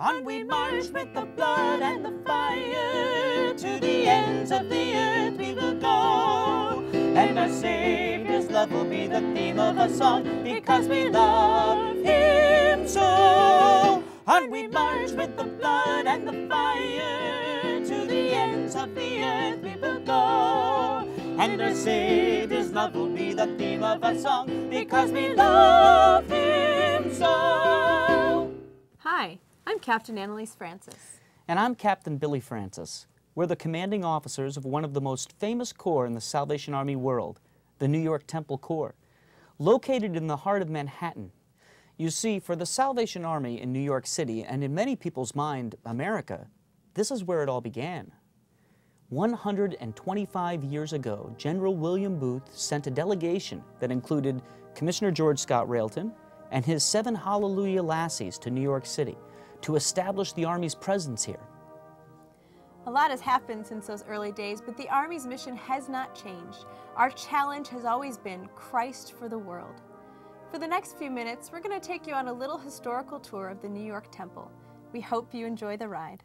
On we march with the blood and the fire, to the ends of the earth we will go. And our Savior's love will be the theme of a song, because we love Him so. On we march with the blood and the fire, to the ends of the earth we will go. And our Savior's love will be the theme of a song, because we love Him so. Hi, I'm Captain Annalise Francis. And I'm Captain Billy Francis. We're the commanding officers of one of the most famous corps in the Salvation Army world, the New York Temple Corps, located in the heart of Manhattan. You see, for the Salvation Army in New York City, and in many people's mind, America, this is where it all began. 125 years ago, General William Booth sent a delegation that included Commissioner George Scott Railton and his 7 Hallelujah lassies to New York City to establish the Army's presence here. A lot has happened since those early days, but the Army's mission has not changed. Our challenge has always been Christ for the world. For the next few minutes, we're going to take you on a little historical tour of the New York Temple. We hope you enjoy the ride.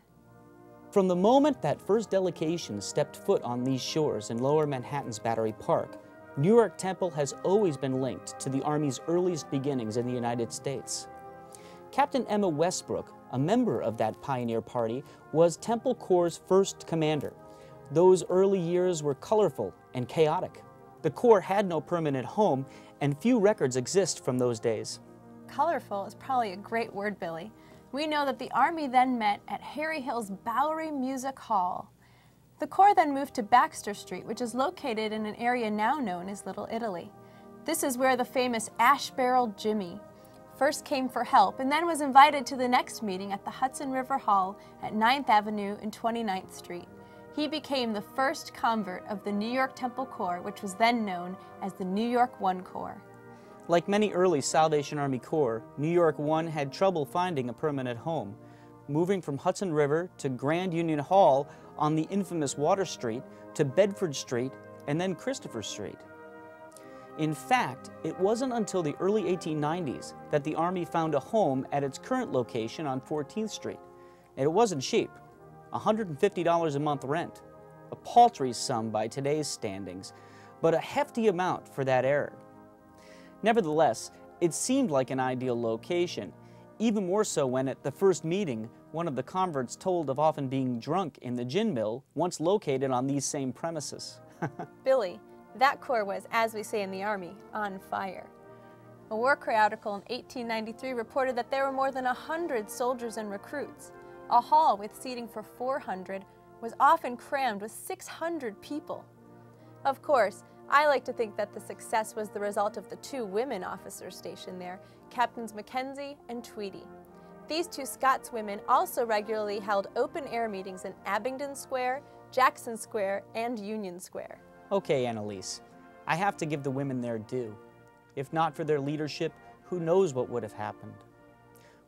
From the moment that first delegation stepped foot on these shores in Lower Manhattan's Battery Park, New York Temple has always been linked to the Army's earliest beginnings in the United States. Captain Emma Westbrook, a member of that pioneer party, was Temple Corps' first commander. Those early years were colorful and chaotic. The Corps had no permanent home, and few records exist from those days. Colorful is probably a great word, Billy. We know that the Army then met at Harry Hill's Bowery Music Hall. The Corps then moved to Baxter Street, which is located in an area now known as Little Italy. This is where the famous Ash Barrel Jimmy first came for help and then was invited to the next meeting at the Hudson River Hall at 9th Avenue and 29th Street. He became the first convert of the New York Temple Corps, which was then known as the New York I Corps. Like many early Salvation Army Corps, New York I had trouble finding a permanent home, moving from Hudson River to Grand Union Hall on the infamous Water Street to Bedford Street and then Christopher Street. In fact, it wasn't until the early 1890s that the Army found a home at its current location on 14th Street. And it wasn't cheap, $150 a month rent, a paltry sum by today's standings, but a hefty amount for that era. Nevertheless, it seemed like an ideal location, even more so when at the first meeting, one of the converts told of often being drunk in the gin mill once located on these same premises. Billy, that corps was, as we say in the Army, on fire. A War Cry article in 1893 reported that there were more than 100 soldiers and recruits. A hall with seating for 400 was often crammed with 600 people. Of course, I like to think that the success was the result of the 2 women officers stationed there, Captains Mackenzie and Tweedy. These 2 Scots women also regularly held open-air meetings in Abingdon Square, Jackson Square, and Union Square. Okay, Annalise, I have to give the women their due. If not for their leadership, who knows what would have happened.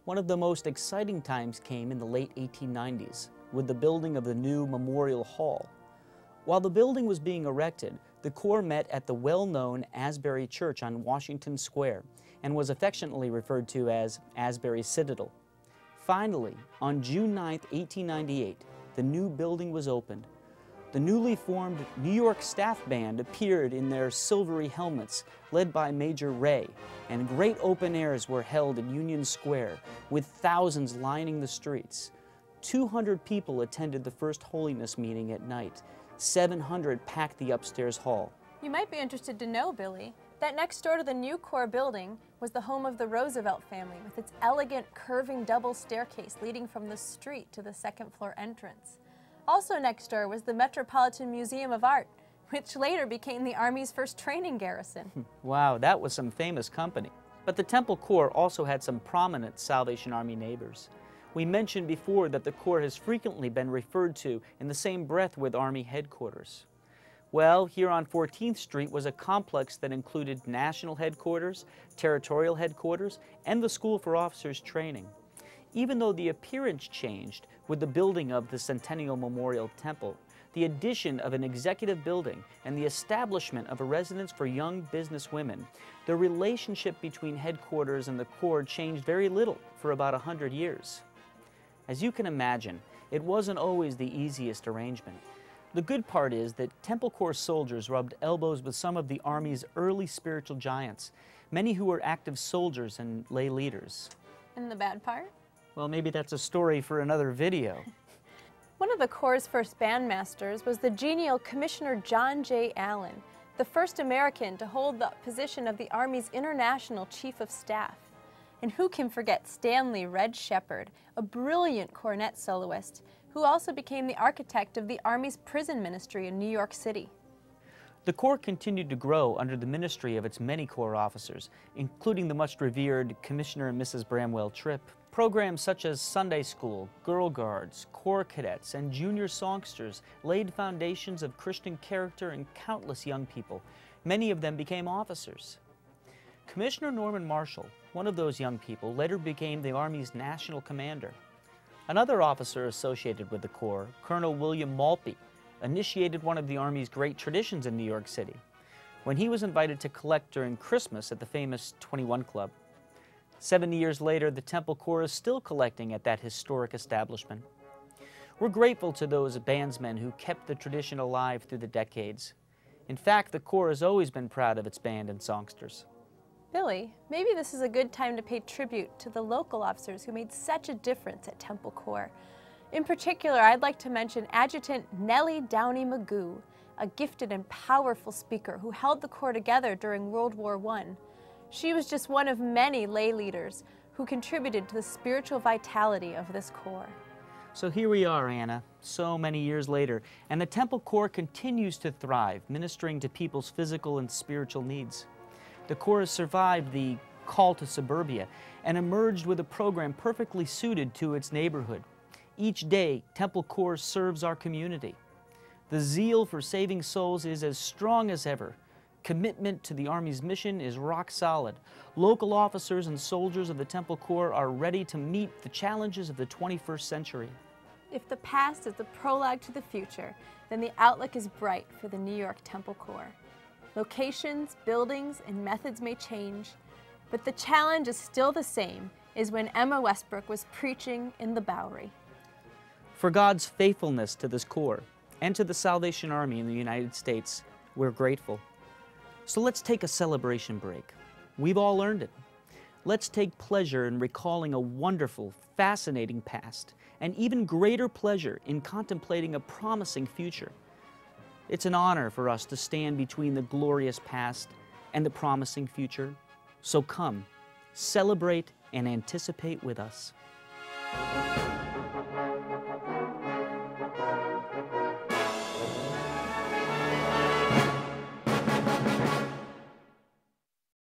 One of the most exciting times came in the late 1890s with the building of the new Memorial Hall. While the building was being erected, the Corps met at the well-known Asbury Church on Washington Square and was affectionately referred to as Asbury Citadel. Finally, on June 9, 1898, the new building was opened. The newly formed New York Staff Band appeared in their silvery helmets, led by Major Ray, and great open airs were held in Union Square, with thousands lining the streets. 200 people attended the First Holiness meeting at night. 700 packed the upstairs hall. You might be interested to know, Billy, that next door to the new Corps building was the home of the Roosevelt family with its elegant curving double staircase leading from the street to the second-floor entrance. Also next door was the Metropolitan Museum of Art, which later became the Army's first training garrison. Wow, that was some famous company. But the Temple Corps also had some prominent Salvation Army neighbors. We mentioned before that the Corps has frequently been referred to in the same breath with Army headquarters. Well, here on 14th Street was a complex that included national headquarters, territorial headquarters, and the School for Officers Training. Even though the appearance changed with the building of the Centennial Memorial Temple, the addition of an executive building and the establishment of a residence for young business women, the relationship between headquarters and the Corps changed very little for about 100 years. As you can imagine, it wasn't always the easiest arrangement. The good part is that Temple Corps soldiers rubbed elbows with some of the Army's early spiritual giants, many who were active soldiers and lay leaders. And the bad part? Well, maybe that's a story for another video. One of the Corps' first bandmasters was the genial Commissioner John J. Allen, the first American to hold the position of the Army's International Chief of Staff. And who can forget Stanley Red Shepard, a brilliant cornet soloist, who also became the architect of the Army's prison ministry in New York City. The Corps continued to grow under the ministry of its many Corps officers, including the much revered Commissioner and Mrs. Bramwell Tripp. Programs such as Sunday School, Girl Guards, Corps Cadets, and Junior Songsters laid foundations of Christian character in countless young people. Many of them became officers. Commissioner Norman Marshall, one of those young people, later became the Army's national commander. Another officer associated with the Corps, Colonel William Maltby, initiated one of the Army's great traditions in New York City, when he was invited to collect during Christmas at the famous 21 Club. 70 years later, the Temple Corps is still collecting at that historic establishment. We're grateful to those bandsmen who kept the tradition alive through the decades. In fact, the Corps has always been proud of its band and songsters. Billy, maybe this is a good time to pay tribute to the local officers who made such a difference at Temple Corps. In particular, I'd like to mention Adjutant Nellie Downey Magoo, a gifted and powerful speaker who held the Corps together during World War I. She was just one of many lay leaders who contributed to the spiritual vitality of this Corps. So here we are, Anna, so many years later, and the Temple Corps continues to thrive, ministering to people's physical and spiritual needs. The Corps has survived the call to suburbia and emerged with a program perfectly suited to its neighborhood. Each day, Temple Corps serves our community. The zeal for saving souls is as strong as ever. Commitment to the Army's mission is rock solid. Local officers and soldiers of the Temple Corps are ready to meet the challenges of the 21st century. If the past is the prologue to the future, then the outlook is bright for the New York Temple Corps. Locations, buildings, and methods may change, but the challenge is still the same as when Emma Westbrook was preaching in the Bowery. For God's faithfulness to this Corps and to the Salvation Army in the United States, we're grateful. So let's take a celebration break. We've all earned it. Let's take pleasure in recalling a wonderful, fascinating past, and even greater pleasure in contemplating a promising future. It's an honor for us to stand between the glorious past and the promising future. So come, celebrate and anticipate with us.